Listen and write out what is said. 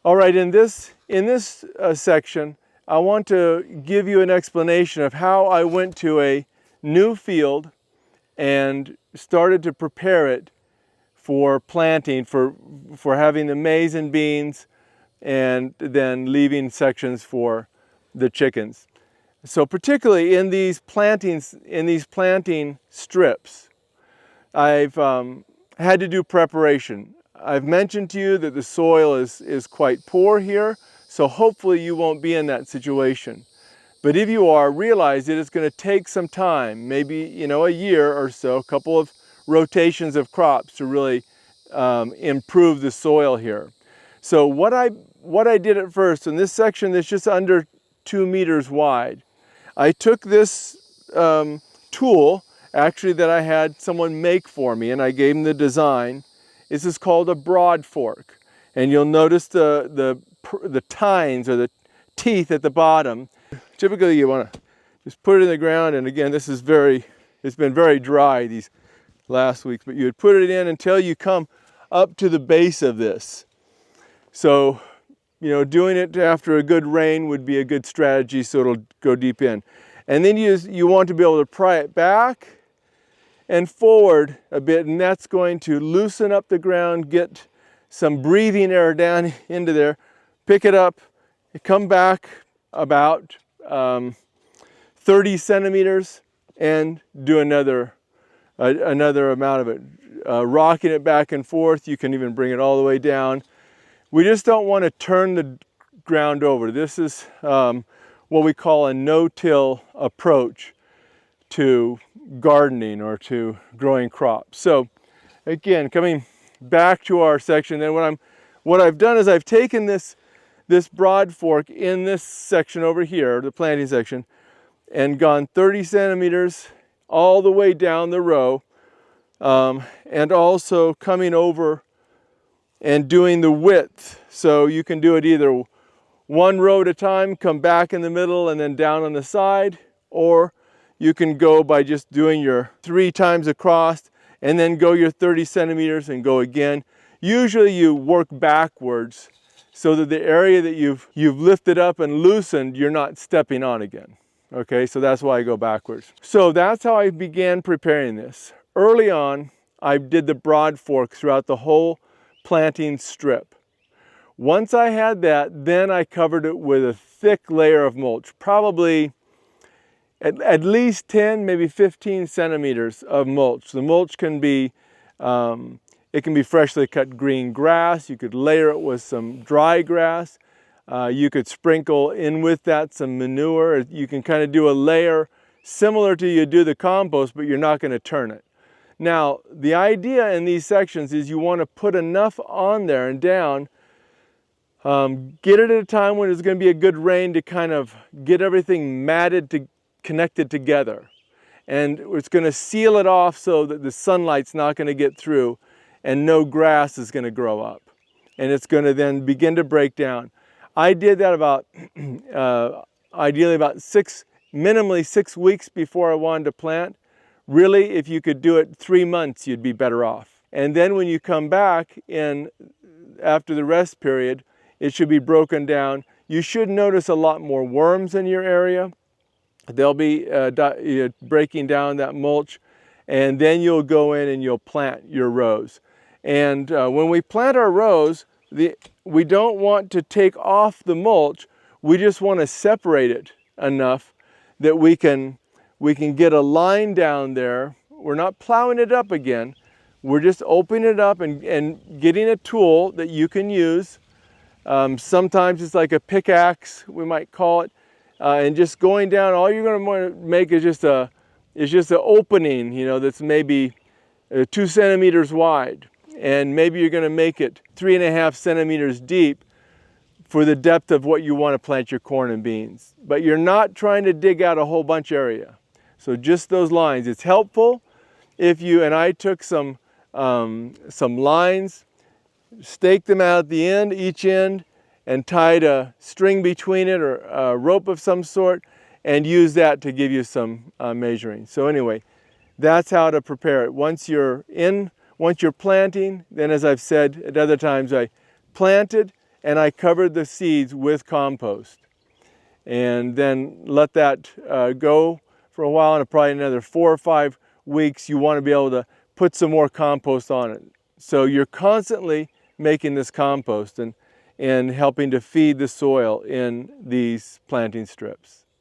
All right, in this section, I want to give you an explanation of how I went to a new field and started to prepare it for planting, for having the maize and beans, and then leaving sections for the chickens. So particularly in these planting strips, I've had to do preparation. I've mentioned to you that the soil is quite poor here, so hopefully you won't be in that situation. But if you are, realize that it's going to take some time, maybe a year or so, a couple of rotations of crops to really improve the soil here. So what I did at first, in this section that's just under 2 meters wide, I took this tool, actually, that I had someone make for me, and I gave him the design. This is called a broad fork, and you'll notice the tines or the teeth at the bottom. Typically you want to just put it in the ground, and again, it's been very dry these last weeks, but you would put it in until you come up to the base of this. So, doing it after a good rain would be a good strategy, so it'll go deep in. And then you want to be able to pry it back and forward a bit, and that's going to loosen up the ground, get some breathing air down into there, pick it up, come back about 30 centimeters and do another amount of it. Rocking it back and forth, you can even bring it all the way down. We just don't want to turn the ground over. This is what we call a no-till approach to gardening or to growing crops. So again, coming back to our section, then what I've done is I've taken this broad fork in this section over here, the planting section, and gone 30 centimeters all the way down the row, and also coming over and doing the width. So you can do it either one row at a time, come back in the middle and then down on the side, or you can go by just doing your 3 times across and then go your 30 centimeters and go again. Usually you work backwards so that the area that you've lifted up and loosened, you're not stepping on again. Okay, so that's why I go backwards. So that's how I began preparing this. Early on, I did the broad fork throughout the whole planting strip. Once I had that, then I covered it with a thick layer of mulch, probably at least 10, maybe 15 centimeters of mulch. The mulch can be, it can be freshly cut green grass. You could layer it with some dry grass. You could sprinkle in with that some manure. You can kind of do a layer similar to you do the compost, but you're not going to turn it. Now, the idea in these sections is you want to put enough on there and down, get it at a time when it's going to be a good rain to kind of get everything connected together. And it's going to seal it off so that the sunlight's not going to get through and no grass is going to grow up. And it's going to then begin to break down. I did that about, ideally about minimally 6 weeks before I wanted to plant. Really, if you could do it 3 months, you'd be better off. And then when you come back in after the rest period, it should be broken down. You should notice a lot more worms in your area. They'll be breaking down that mulch, and then you'll go in and you'll plant your rows. And when we plant our rows, we don't want to take off the mulch. We just want to separate it enough that we can get a line down there. We're not plowing it up again. We're just opening it up and getting a tool that you can use. Sometimes it's like a pickaxe, we might call it, and just going down. All you're going to want to make is just an opening, that's maybe 2 centimeters wide, and maybe you're going to make it 3.5 centimeters deep for the depth of what you want to plant your corn and beans. But you're not trying to dig out a whole bunch area. So just those lines. It's helpful if and I took some lines, staked them out at the end, each end, and tied a string between it or a rope of some sort, and use that to give you some measuring. So anyway, that's how to prepare it. Once you're planting, then as I've said at other times, I planted and I covered the seeds with compost. And then let that go for a while, and probably another 4 or 5 weeks you want to be able to put some more compost on it. So you're constantly making this compost and helping to feed the soil in these planting strips.